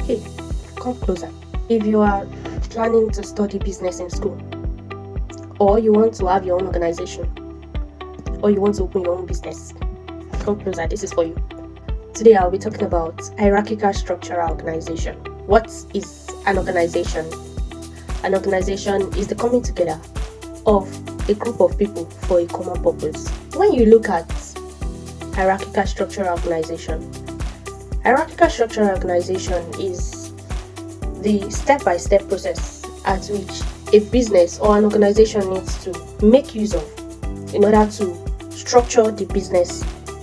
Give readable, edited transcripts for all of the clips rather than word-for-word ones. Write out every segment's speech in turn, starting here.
Hey, come closer. If you are planning to study business in school, or you want to have your own organization, or you want to open your own business, come closer. This is for you. Today I'll be talking about hierarchical structural organization. What is an organization? An organization is the coming together of a group of people for a common purpose. When you look at hierarchical structural organization is the step-by-step process at which a business or an organization needs to make use of in order to structure the business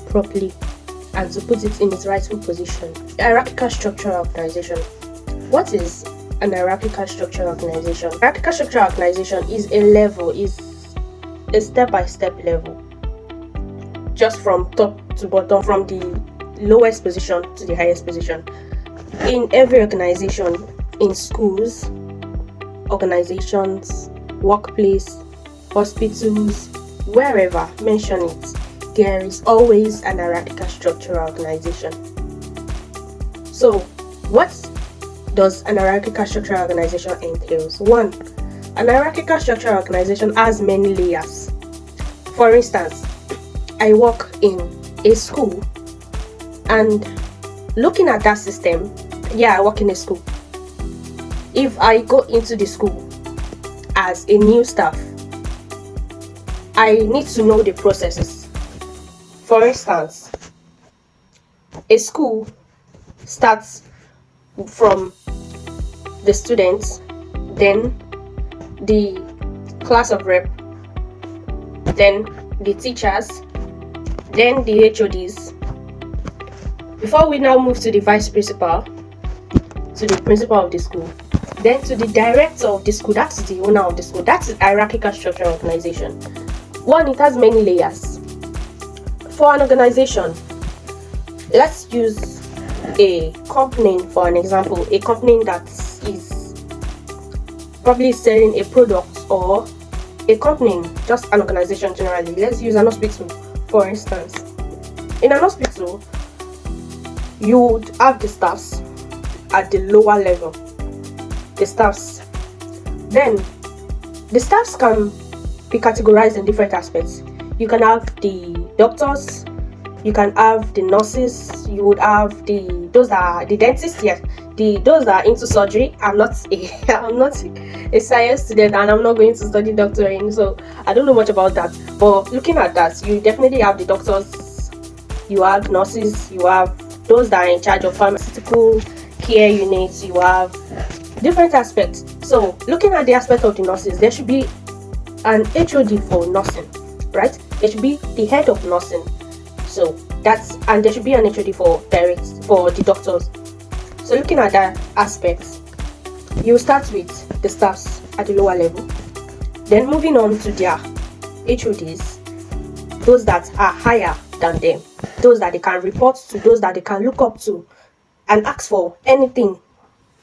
properly and to put it in its rightful position. Hierarchical structural organization. What is an hierarchical structural organization? Hierarchical structural organization is a step-by-step level, just from top to bottom, from the lowest position to the highest position. In every organization, in schools, organizations, workplace, hospitals, wherever, mention it, there is always an hierarchical structural organization. So, what does an hierarchical structural organization entails? 1. An hierarchical structural organization has many layers. For instance, I work in a school, and looking at that system, I work in a school. If I go into the school as a new staff, I need to know the processes. For instance, a school starts from the students, then the class of rep, then the teachers, then the HODs. Before we now move to the vice principal, to the principal of the school, then to the director of the school, that's the owner of the school. That's hierarchical structural organization. 1, it has many layers. For an organization, let's use a company for an example. A company that is probably selling a product, or a company, just an organization generally. Let's use an hospital, for instance. In an hospital, you would have the staffs at the lower level. The staffs. Then, the staffs can be categorized in different aspects. You can have the doctors, you can have the nurses, you would have those that are the dentists, those that are into surgery. I'm not a science student, and I'm not going to study doctoring, so I don't know much about that. But looking at that, you definitely have the doctors, you have nurses, you have those that are in charge of pharmaceutical care units, you have different aspects. So looking at the aspect of the nurses, there should be an HOD for nursing, right? There should be the head of nursing. So and there should be an HOD for the doctors. So looking at that aspect, you start with the staffs at the lower level, then moving on to their HODs, those that are higher than them, those that they can report to, those that they can look up to and ask for anything.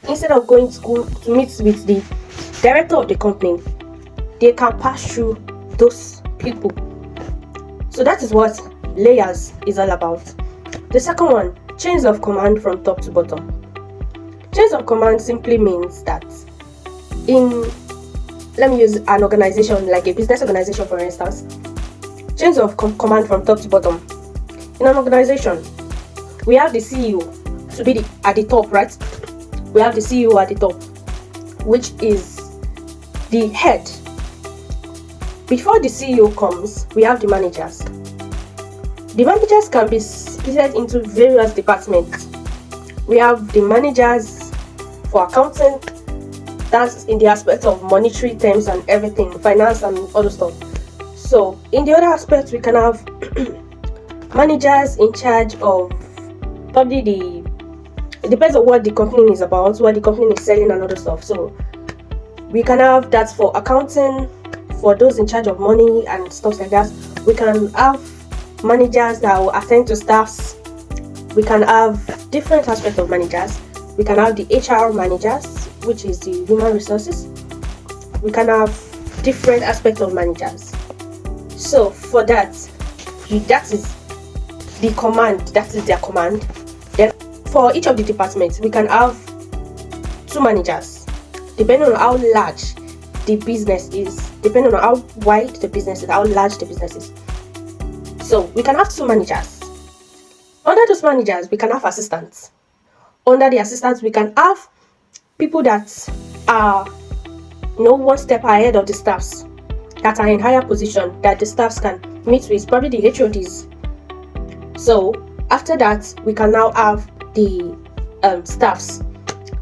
Instead of going to school to meet with the director of the company, they can pass through those people. So that is what layers is all about. The second one, chains of command from top to bottom. Chains of command simply means that let me use an organization, like a business organization for instance. Chains of command from top to bottom. In an organization, we have the CEO to be at the top, right? We have the CEO at the top, which is the head. Before the CEO comes, we have the managers. The managers can be split into various departments. We have the managers for accounting, that's in the aspect of monetary terms and everything, finance and other stuff. So in the other aspects, we can have managers in charge of probably it depends on what the company is about, what the company is selling and other stuff. So we can have that for accounting, for those in charge of money and stuff like that. We can have managers that will attend to staffs. We can have different aspects of managers. We can have the HR managers, which is the human resources. We can have different aspects of managers. So for that is the command, that is their command. Then for each of the departments, we can have 2 managers, depending on how large the business is, depending on how wide the business is, how large the business is. So we can have 2 managers. Under those managers, we can have assistants. Under the assistants, we can have people that are one step ahead of the staffs, that are in higher position, that the staffs can meet with, probably the HODs. So after that, we can now have the staffs.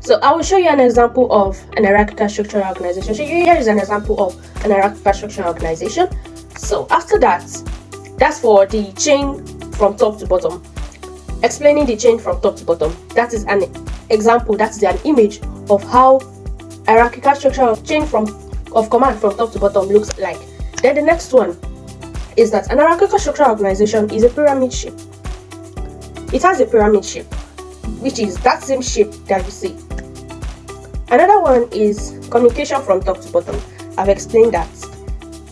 So I will show you an example of an hierarchical structural organization. So here is an example of an hierarchical structural organization. So after that, that's for the chain from top to bottom. Explaining the chain from top to bottom. That is an example, that is an image of how hierarchical structural chain of command from top to bottom looks like. Then the next one is that an hierarchical structural organization is a pyramid shape. It has a pyramid shape, which is that same shape that you see. Another one is communication from top to bottom. I've explained that.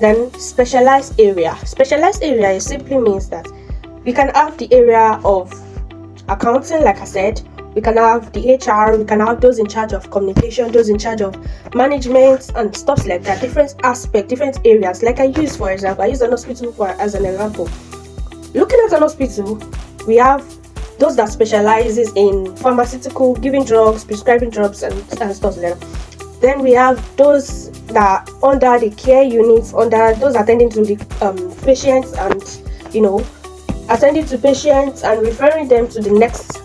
Then specialized area. Specialized area simply means that we can have the area of accounting, like I said. We can have the HR, we can have those in charge of communication, those in charge of management and stuff like that. Different aspects, different areas. Like I use an hospital as an example. Looking at an hospital, we have those that specializes in pharmaceutical, giving drugs, prescribing drugs and stuff like that. Then we have those that are under the care units, under those attending to the patients and attending to patients and referring them to the next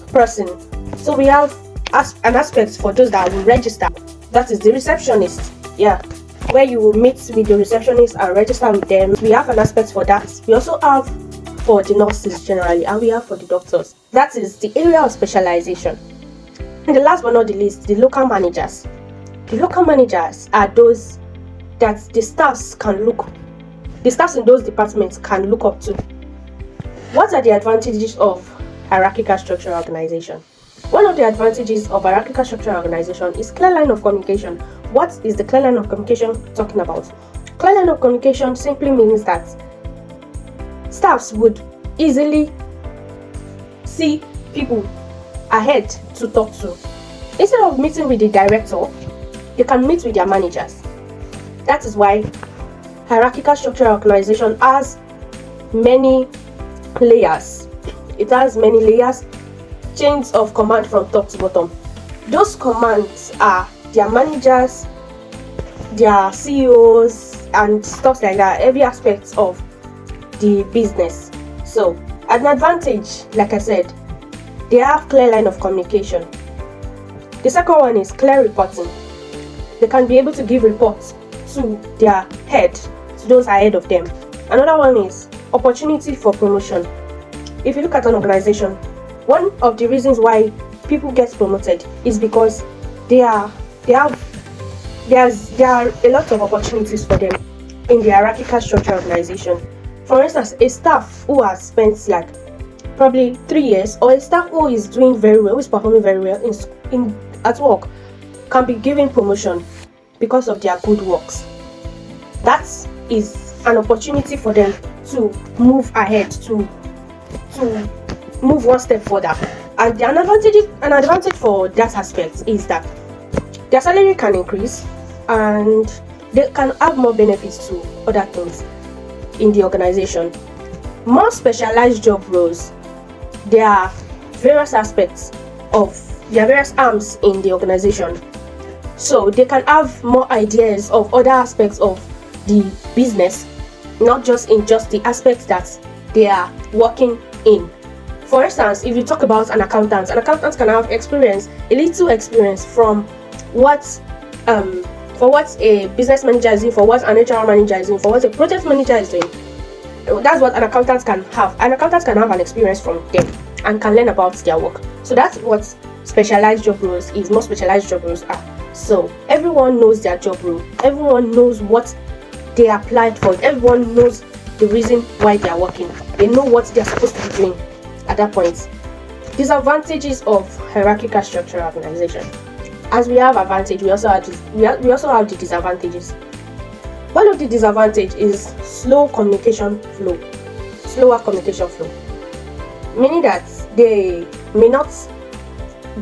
person. So we have an aspect for those that will register. That is the receptionist. Where you will meet with the receptionist and register with them. We have an aspect for that. We also have for the nurses generally, and we have for the doctors. That is the area of specialization. And the last but not the least, the local managers. The local managers are those that the staffs in those departments can look up to. What are the advantages of hierarchical structural organization? One of the advantages of hierarchical structural organization is clear line of communication. What is the clear line of communication talking about? Clear line of communication simply means that staffs would easily see people ahead to talk to. Instead of meeting with the director, they can meet with their managers. That is why hierarchical structural organization has many layers. It has many layers, chains of command from top to bottom. Those commands are their managers, their CEOs, and stuff like that, every aspect of the business. So, an advantage, like I said, they have clear line of communication. The second one is clear reporting. They can be able to give reports to their head, to those ahead of them. Another one is opportunity for promotion. If you look at an organization, one of the reasons why people get promoted is because there are a lot of opportunities for them in the hierarchical structure organization. For instance, a staff who has spent like probably 3 years, or a staff who is doing very well, who is performing very well at work, can be given promotion because of their good works. That is an opportunity for them to move ahead, to move one step further. And an advantage for that aspect is that their salary can increase and they can have more benefits to other things in the organization. More specialized job roles. There are various aspects of various arms in the organization, so they can have more ideas of other aspects of the business, not just in just the aspects that they are working in. For instance, if you talk about an accountant can have experience, a little experience from what a business manager is doing, for what an HR manager is doing, for what a project manager is doing. That's what an accountant can have. An accountant can have an experience from them and can learn about their work. So that's what specialized job roles is. More specialized job roles are. So everyone knows their job role. Everyone knows what they applied for. Everyone knows the reason why they are working. They know what they are supposed to be doing at that point. Disadvantages of hierarchical structural organization. As we have advantage, we also have the disadvantages. One of the disadvantages is slower communication flow, meaning that they may not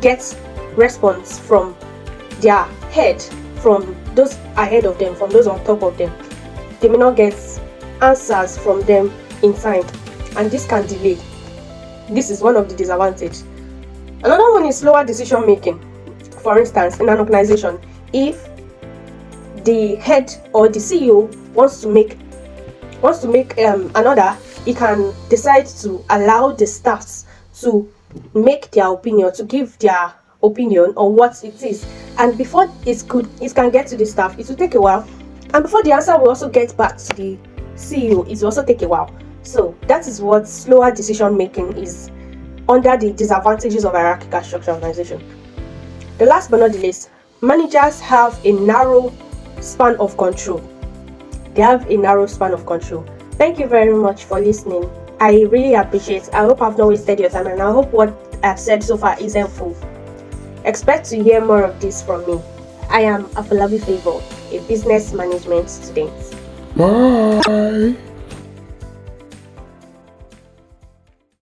get response from their head from those ahead of them, from those on top of them. They may not get answers from them in time, and this can delay. This is one of the disadvantages. Another one is slower decision making. For instance, in an organization, if the head or the CEO wants to make an order, he can decide to allow the staffs to make their opinion, to give their opinion on what it is. And before it can get to the staff, it will take a while. And before the answer will also get back to the CEO, it will also take a while. So that is what slower decision making is under the disadvantages of hierarchical structure organization. The last but not the least, managers have a narrow span of control. They have a narrow span of control. Thank you very much for listening. I really appreciate it. I hope I've not wasted your time, and I hope what I've said so far is helpful. Expect to hear more of this from me. I am Afolabi Favor, a business management student. Bye.